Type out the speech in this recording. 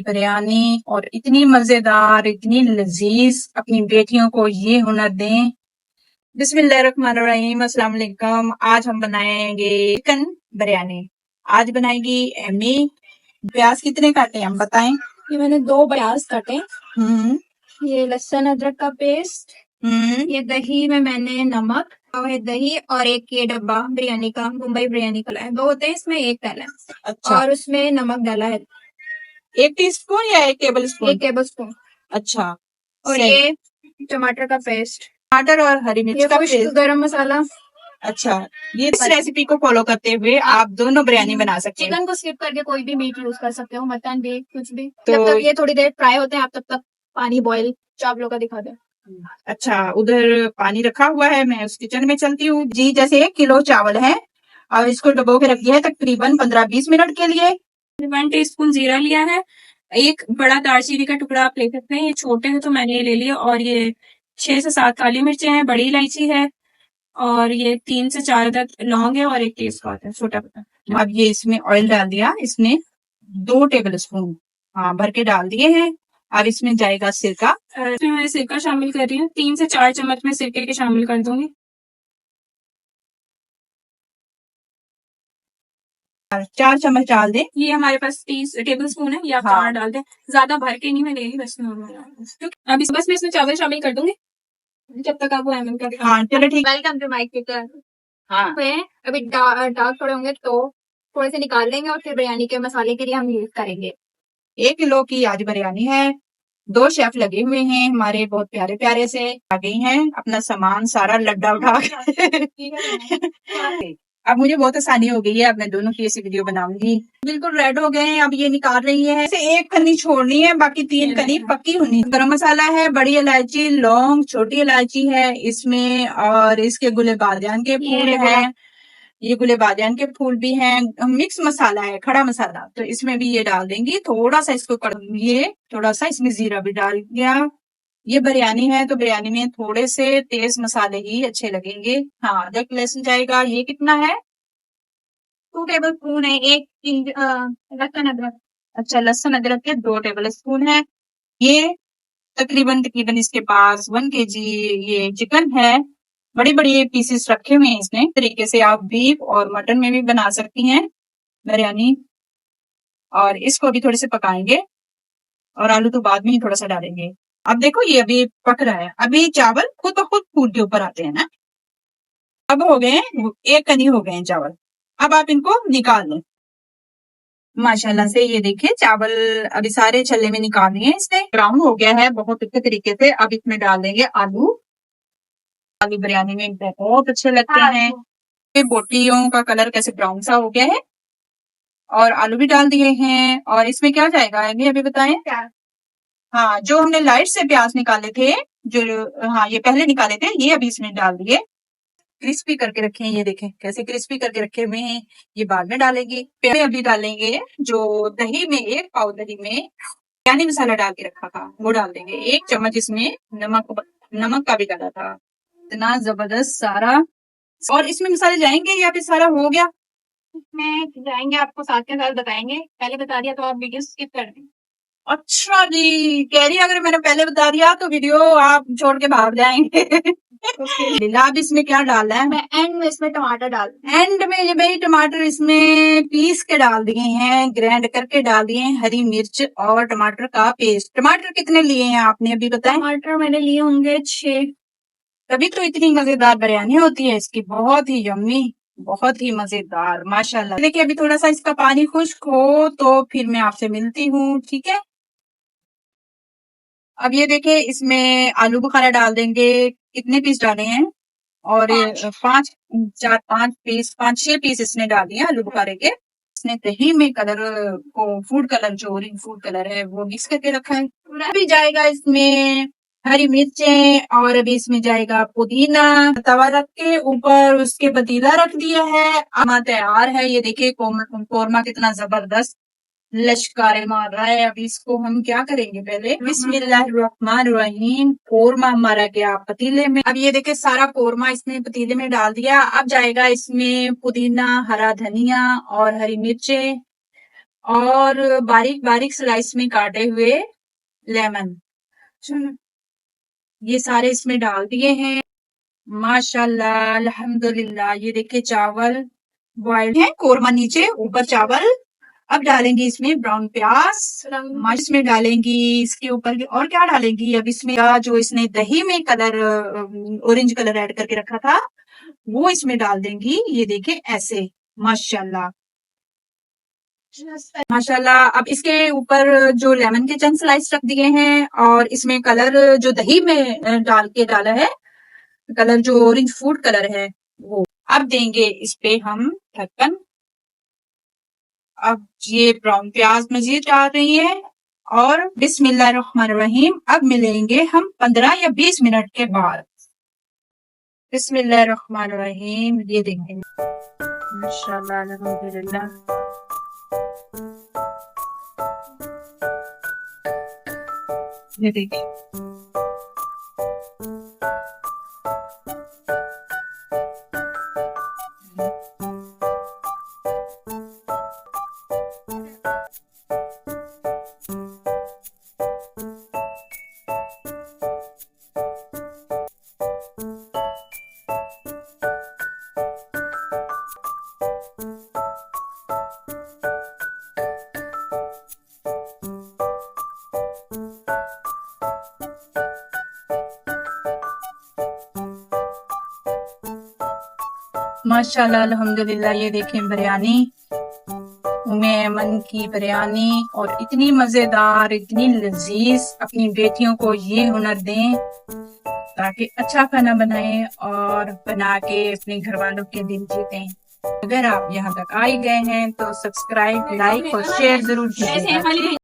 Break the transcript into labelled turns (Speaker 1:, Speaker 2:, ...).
Speaker 1: बिरयानी और इतनी मजेदार, इतनी लजीज, अपनी बेटियों को ये हुनर दें। बिस्मिल्लाहिर्रहमानिर्रहीम, अस्सलाम वालेकुम। आज हम बनाएंगे चिकन बिरयानी। आज बनाएगी एमी। प्याज कितने काटे हम बताएं?
Speaker 2: ये मैंने 2 प्याज काटे। ये लहसुन अदरक का पेस्ट। ये दही में मैंने नमक और दही और एक ये डब्बा बिरयानी का, मुंबई बिरयानी का है। 2 होते हैं इसमें, एक डाला है।
Speaker 1: अच्छा,
Speaker 2: और उसमें नमक डाला है
Speaker 1: 1 टीस्पून या 1 टेबल स्पून?
Speaker 2: 1 table spoon.
Speaker 1: अच्छा,
Speaker 2: और
Speaker 1: सही।
Speaker 2: ये टमाटर का पेस्ट,
Speaker 1: टमाटर और हरी मिर्च
Speaker 2: ये
Speaker 1: का
Speaker 2: खुश्क
Speaker 1: पेस्ट।
Speaker 2: गरम मसाला।
Speaker 1: अच्छा, ये इस रेसिपी को फॉलो करते हुए आप दोनों बिरयानी बना सकते हैं।
Speaker 2: चिकन को स्किप करके कोई भी मीट यूज कर सकते हो, मटन भी, कुछ भी।
Speaker 1: तो
Speaker 2: जब तक ये थोड़ी देर फ्राई होते हैं आप तब तक पानी बॉईल चावलों का दिखा दे।
Speaker 1: अच्छा, उधर पानी रखा हुआ है, मैं उस किचन में चलती हूँ जी। जैसे 1 किलो चावल है और इसको डुबो के रख दिया है तकरीबन 15-20 मिनट के लिए।
Speaker 2: 1 टीस्पून जीरा लिया है। एक बड़ा दालचीनी का टुकड़ा आप ले सकते हैं, ये छोटे हैं तो मैंने ये ले लिया। और ये 6 से 7 काली मिर्चें हैं, बड़ी इलायची है और ये 3 से 4 अदद लौंग है और एक तेजपात है, छोटा पत्ता।
Speaker 1: अब ये इसमें ऑयल डाल दिया, इसने 2 टेबल स्पून हाँ भर के डाल दिए हैं। अब इसमें जाएगा सिरका।
Speaker 2: इसमें मैं सिरका शामिल कर रही हूँ, 3 से 4 चम्मच में सिरके के शामिल कर दूंगी।
Speaker 1: 4 चम्मच डाल दें।
Speaker 2: ये हमारे पास 30 टेबल स्पून है, ये आप 4 डाल दें, ज्यादा भर के नहीं मैं ले रही, बस नॉर्मल। अब इस बस मैं इसमें चावल शामिल कर दूंगी जब तक आप वो एमएम कर।
Speaker 1: हाँ चलो ठीक।
Speaker 2: Welcome to my kitchen.
Speaker 1: हाँ,
Speaker 2: अभी डार्क थोड़े होंगे तो थोड़े से निकाल लेंगे और फिर बिरयानी के मसाले के लिए हम यूज करेंगे।
Speaker 1: 1 किलो की आज बिरयानी है। 2 शेफ लगे हुए हैं हमारे, बहुत प्यारे प्यारे से आ गई हैं अपना सामान सारा लड्डा उठा अब मुझे बहुत आसानी हो गई है, अब मैं दोनों की ऐसी वीडियो बनाऊंगी। बिल्कुल रेड हो गए हैं, अब ये निकाल रही है। ऐसे 1 कनी छोड़नी है, बाकी 3 कनी पक्की होनी। गरम मसाला है, बड़ी इलायची, लौंग, छोटी इलायची है इसमें, और इसके गुले बादियान के फूल हैं। ये गुले बादियान के फूल भी हैं। मिक्स मसाला है, खड़ा मसाला, तो इसमें भी ये डाल देंगी। थोड़ा सा इसको ये थोड़ा सा इसमें जीरा भी डाल दिया। ये बिरयानी है तो बिरयानी में थोड़े से तेज मसाले ही अच्छे लगेंगे। हाँ, अदरक लहसुन जाएगा। ये कितना है?
Speaker 2: 2 टेबल स्पून है। एक लहसुन अदरक।
Speaker 1: अच्छा, लहसुन अदरक के 2 टेबल स्पून है। ये तकरीबन तकरीबन इसके पास 1 केजी ये चिकन है। बड़ी बड़ी पीसेस रखे हुए हैं इसने। तरीके से आप बीफ और मटन में भी बना सकती हैं बिरयानी। और इसको भी थोड़े से पकाएंगे और आलू तो बाद में ही थोड़ा सा डालेंगे। अब देखो ये अभी पक रहा है, अभी चावल खुद ब खुद फूल के ऊपर आते हैं ना। अब हो गए 1 कनी हो गए हैं चावल। अब आप इनको निकाल लें। माशाल्लाह से ये देखिए चावल अभी सारे छल्ले में निकाल लिए इसने। ब्राउन हो गया है बहुत अच्छे तरीके से। अब इसमें डाल देंगे आलू। आलू बिरयानी में बहुत अच्छे लगते हैं। ये बोटियों का कलर कैसे ब्राउन सा हो गया है। और आलू भी डाल दिए हैं। और इसमें क्या जाएगा ये अभी बताएं। हाँ, जो हमने लाइट से प्याज निकाले थे, जो हाँ ये पहले निकाले थे, ये अभी इसमें डाल दिए। क्रिस्पी करके रखे हैं, ये देखें कैसे क्रिस्पी करके रखे हुए हैं। ये बाद में डालेंगे। पहले अभी डालेंगे जो दही में 1 पाव दही में बिरयानी मसाला डाल के रखा था वो डाल देंगे। 1 चम्मच इसमें नमक का भी डाला था। इतना जबरदस्त सारा। और इसमें मसाले जाएंगे या फिर सारा हो गया?
Speaker 2: इसमें जाएंगे, आपको साथ के साथ बताएंगे। पहले बता दिया तो आप वीडियो स्किप कर दें।
Speaker 1: अच्छा जी, कह रही अगर मैंने पहले बता दिया तो वीडियो आप छोड़ के भाग जाएंगे। अब इसमें क्या डालना है?
Speaker 2: मैं एंड में इसमें टमाटर डाल।
Speaker 1: एंड में ये भाई टमाटर इसमें पीस के डाल दिए हैं, ग्राइंड करके डाल दिए हैं। हरी मिर्च और टमाटर का पेस्ट। टमाटर कितने लिए हैं आपने अभी बताएं?
Speaker 2: टमाटर मैंने लिए होंगे 6।
Speaker 1: तभी तो इतनी मजेदार बिरयानी होती है इसकी, बहुत ही यम्मी, बहुत ही मजेदार माशाल्लाह। देखिए अभी थोड़ा सा इसका पानी खुश्क हो तो फिर मैं आपसे मिलती हूँ, ठीक है। अब ये देखिए इसमें आलू बुखारा डाल देंगे। कितने पीस डाले हैं? और 5-6 पीस इसने डाल दिए आलू बुखारे के। इसने दही में कलर को फूड कलर जो ऑरेंज फूड कलर है वो मिक्स करके रखा है। अभी जाएगा इसमें हरी मिर्चें और अभी इसमें जाएगा पुदीना। तवा रख के ऊपर उसके पतीला रख दिया है। अब तैयार है। ये देखिए कोरमा कितना जबरदस्त लश्कारे मार रहा है। अब इसको हम क्या करेंगे, पहले बिस्मिल्लाहिर्रहमानिर्रहीम। कोरमा हमारा गया पतीले में। अब ये देखिए सारा कोरमा इसने पतीले में डाल दिया। अब जाएगा इसमें पुदीना, हरा धनिया और हरी मिर्चें। और बारीक बारीक स्लाइस में काटे हुए लेमन, ये सारे इसमें डाल दिए हैं। माशाल्लाह अल्हम्दुलिल्लाह। ये देखिए चावल बॉइल्ड है, कोरमा नीचे ऊपर चावल। अब डालेंगी इसमें ब्राउन प्याज, इसमें डालेंगी इसके ऊपर और क्या डालेंगी अब इसमें, जो इसने दही में कलर ऑरेंज कलर ऐड करके रखा था वो इसमें डाल देंगी। ये देखिए ऐसे, माशाल्लाह माशाल्लाह। अब इसके ऊपर जो लेमन के चंक स्लाइस रख दिए हैं और इसमें कलर जो दही में डाला है, कलर जो ऑरेंज फूड कलर है वो। अब देंगे इस पे हम ढक्कन। अब ये ब्राउन प्याज मजीद डाल रही है और बिस्मिल्लाहिर्रहमानिर्रहीम। अब मिलेंगे हम 15 या 20 मिनट के बाद। बिस्मिल्लाहिर्रहमानिर्रहीम। ये देखें माशाल्लाह अल्हम्दुलिल्लाह। ये देखिए माशाल्लाह अल्हम्दुलिल्लाह। ये देखें बिरयानी, मेमन की बिरयानी, और इतनी मजेदार, इतनी लजीज। अपनी बेटियों को ये हुनर दें ताकि अच्छा खाना बनाएं और बना के अपने घर वालों के दिल जीतें। अगर आप यहाँ तक आ ही गए हैं तो सब्सक्राइब, लाइक और शेयर जरूर कीजिए।